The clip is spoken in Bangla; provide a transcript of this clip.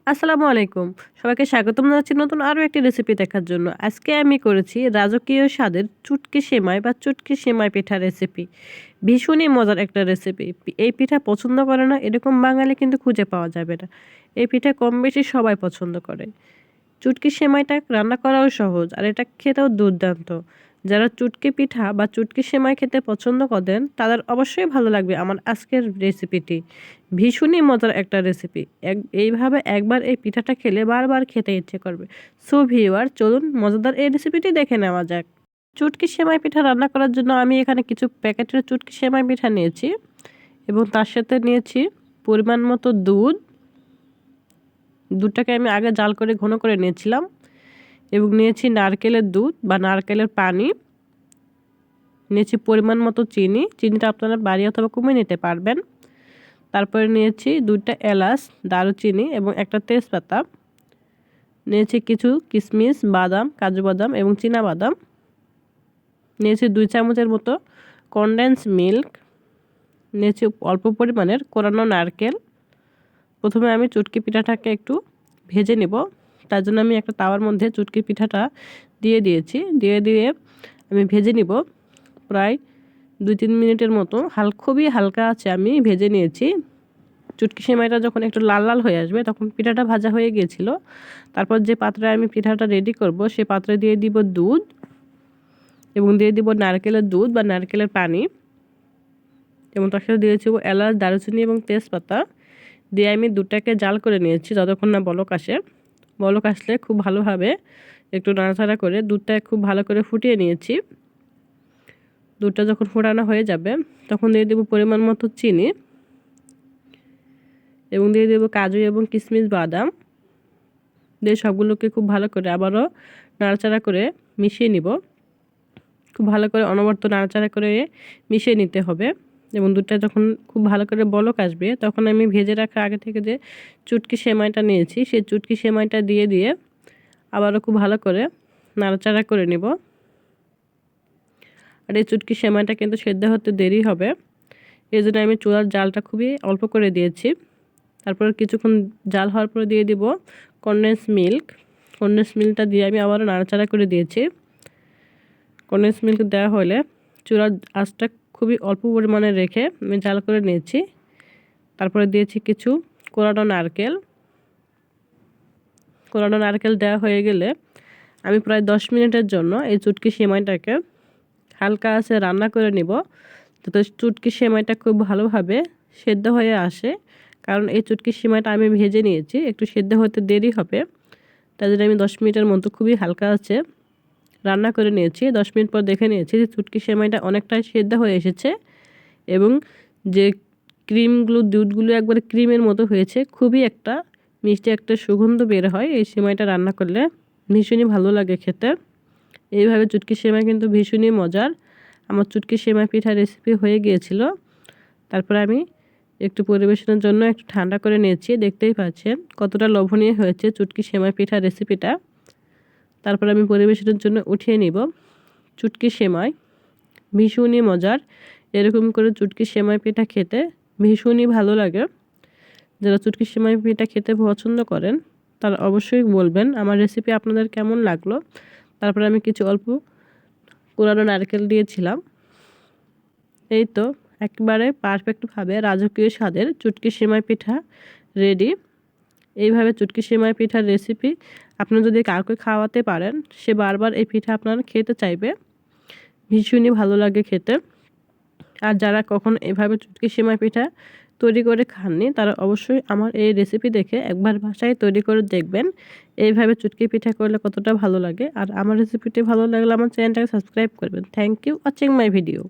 আসসালামু আলাইকুম। সবাইকে স্বাগতম জানাচ্ছি নতুন আরও একটি রেসিপি দেখার জন্য। আজকে আমি করেছি রাজকীয় স্বাদের চুটকি সেমাই বা চুটকি সেমাই পিঠা রেসিপি। ভীষণই মজার একটা রেসিপি। এই পিঠা পছন্দ করে না এরকম বাঙালি কিন্তু খুঁজে পাওয়া যাবে না। এই পিঠা কম বেশি সবাই পছন্দ করে। চুটকি সেমাইটা রান্না করাও সহজ আর এটা খেতেও দুর্দান্ত। যারা চুটকি পিঠা বা চুটকি সেমাই খেতে পছন্দ করেন তাদের অবশ্যই ভালো লাগবে আমার আজকের রেসিপিটি। ভীষণই মজার একটা রেসিপি। এইভাবে একবার এই পিঠাটা খেলে বারবার খেতে ইচ্ছে করবে। সো ভিউয়ার চলুন মজাদার এই রেসিপিটি দেখে নেওয়া যাক। চুটকি সেমাই পিঠা রান্না করার জন্য আমি এখানে কিছু প্যাকেটের চুটকি সেমাই পিঠা নিয়েছি এবং তার সাথে নিয়েছি পরিমাণ মতো দুধ। দুধটাকে আমি আগে জাল করে ঘন করে নিয়েছিলাম এবং নিয়েছি নারকেলের দুধ বা নারকেলের পানি। নিয়েছি পরিমাণ মতো চিনি। চিনিটা আপনারা বাড়ি অথবা কমিয়ে নিতে পারবেন। তারপরে নিয়েছি 2টা এলাচ, দারুচিনি এবং একটা তেজপাতা। নিয়েছি কিছু কিশমিশ, বাদাম, কাজু বাদাম এবং চীনা বাদাম। নিয়েছি 2 চামচের মতো কনডেন্স মিল্ক। নিয়েছি অল্প পরিমাণের কোরানো নারকেল। প্রথমে আমি চুটকি পিঠাটাকে একটু ভেজে নেব। তার জন্য আমি একটা তাওয়ার মধ্যে চুটকি পিঠাটা দিয়ে দিয়েছি। দিয়ে আমি ভেজে নিব প্রায় 2-3 মিনিটের মতো। খুবই হালকা আছে আমি ভেজে নিয়েছি। চুটকি সেমাইটা যখন একটু লাল লাল হয়ে আসবে তখন পিঠাটা ভাজা হয়ে গিয়েছিল। তারপর যে পাত্রে আমি পিঠাটা রেডি করব সেই পাত্রে দিয়ে দিব দুধ এবং দিয়ে দিব নারকেলের দুধ বা নারকেলের পানি এবং তার সাথে দিয়েছি এলাচ, দারুচিনি এবং তেজপাতা। দিয়ে আমি দুধটাকে জাল করে নিয়েছি যতক্ষণ না বলক আসে। বলক আসলে খুব ভালোভাবে একটু নাড়াচাড়া করে দুধটা খুব ভালো করে ফুটিয়ে নিয়েছি। দুধটা যখন ফোটানো হয়ে যাবে তখন দিয়ে দেবো পরিমাণ মতো চিনি এবং দিয়ে দেবো কাজু এবং কিশমিশ, বাদাম। দিয়ে সবগুলোকে খুব ভালো করে আবারও নাড়াচাড়া করে মিশিয়ে নিব। খুব ভালো করে অনবরত নাড়াচাড়া করে মিশিয়ে নিতে হবে এবং দুধটা যখন খুব ভালো করে বলক আসবে তখন আমি ভেজে রাখা আগে থেকে যে চুটকি সেমাইটা নিয়েছি সেই চুটকি সেমাইটা দিয়ে আবারও খুব ভালো করে নাড়াচাড়া করে নিব। আর এই চুটকি সেমাইটা কিন্তু সেদ্ধ হতে দেরি হবে, এই জন্য আমি চুলার জালটা খুবই অল্প করে দিয়েছি। তারপর কিছুক্ষণ জাল হওয়ার পরে দিয়ে দিব কনডেন্স মিল্ক। কনডেন্স মিল্কটা দিয়ে আমি আবারও নাড়াচাড়া করে দিয়েছি। কনডেন্স মিল্ক দেওয়া হলে চুলার আঁচটা খুবই অল্প পরিমাণে রেখে আমি জাল করে নিয়েছি। তারপরে দিয়েছি কিছু কোরানো নারকেল। কোরানো নারকেল দেওয়া হয়ে গেলে আমি প্রায় 10 মিনিটের জন্য এই চুটকি সেমাইটাকে হালকা আঁচে রান্না করে নিব, যাতে চুটকি সেমাইটা খুব ভালোভাবে সেদ্ধ হয়ে আসে। কারণ এই চুটকি সেমাইটা আমি ভেজে নিয়েছি, একটু সেদ্ধ হতে দেরি হবে। তাই জন্য আমি 10 মিনিটের মতো খুবই হালকা আঁচে রান্না করে নিয়েছি। 10 মিনিট পর দেখে নিয়েছি যে চুটকি সেমাইটা অনেকটাই সেদ্ধ হয়ে এসেছে এবং যে ক্রিমগুলো, দুধগুলো একবারে ক্রিমের মতো হয়েছে। খুবই একটা মিষ্টি একটা সুগন্ধ বের হয় এই সেমাইটা রান্না করলে, ভীষণই ভালো লাগে খেতে। এইভাবে চুটকি সেমাই কিন্তু ভীষণই মজার। আমার চুটকি সেমাই পিঠা রেসিপি হয়ে গিয়েছিল। তারপরে আমি একটু পরিবেশনের জন্য একটু ঠান্ডা করে নিয়েছি। দেখতেই পাচ্ছেন কতটা লোভনীয় হয়েছে চুটকি সেমাই পিঠা রেসিপিটা। তারপর আমি পরিবেশনের জন্য উঠিয়ে নিব। চুটকি সেমাই ভীষণই মজার। এরকম করে চুটকি সেমাই পিঠা খেতে ভীষণই ভালো লাগে। যারা চুটকি সেমাই পিঠা খেতে পছন্দ করেন তারা অবশ্যই বলবেন আমার রেসিপি আপনাদের কেমন লাগলো। তারপরে আমি কিছু অল্প কোরানো নারকেল দিয়েছিলাম। এই তো একেবারে পারফেক্টভাবে রাজকীয় স্বাদের চুটকি সেমাই পিঠা রেডি। এইভাবে চুটকি সেমাই পিঠার রেসিপি আপনি যদি কাউকে খাওয়াতে পারেন সে বারবার এই পিঠা আপনার খেতে চাইবে। ভীষণই ভালো লাগে খেতে। আর যারা কখনো এভাবে চুটকি সেমাই পিঠা তৈরি করে খাননি তারা অবশ্যই আমার এই রেসিপি দেখে একবার বাসায় তৈরি করে দেখবেন এইভাবে চুটকি পিঠা করলে কতটা ভালো লাগে। আর আমার রেসিপিটি ভালো লাগলে আমার চ্যানেলটাকে সাবস্ক্রাইব করবেন। Thank you watching my video.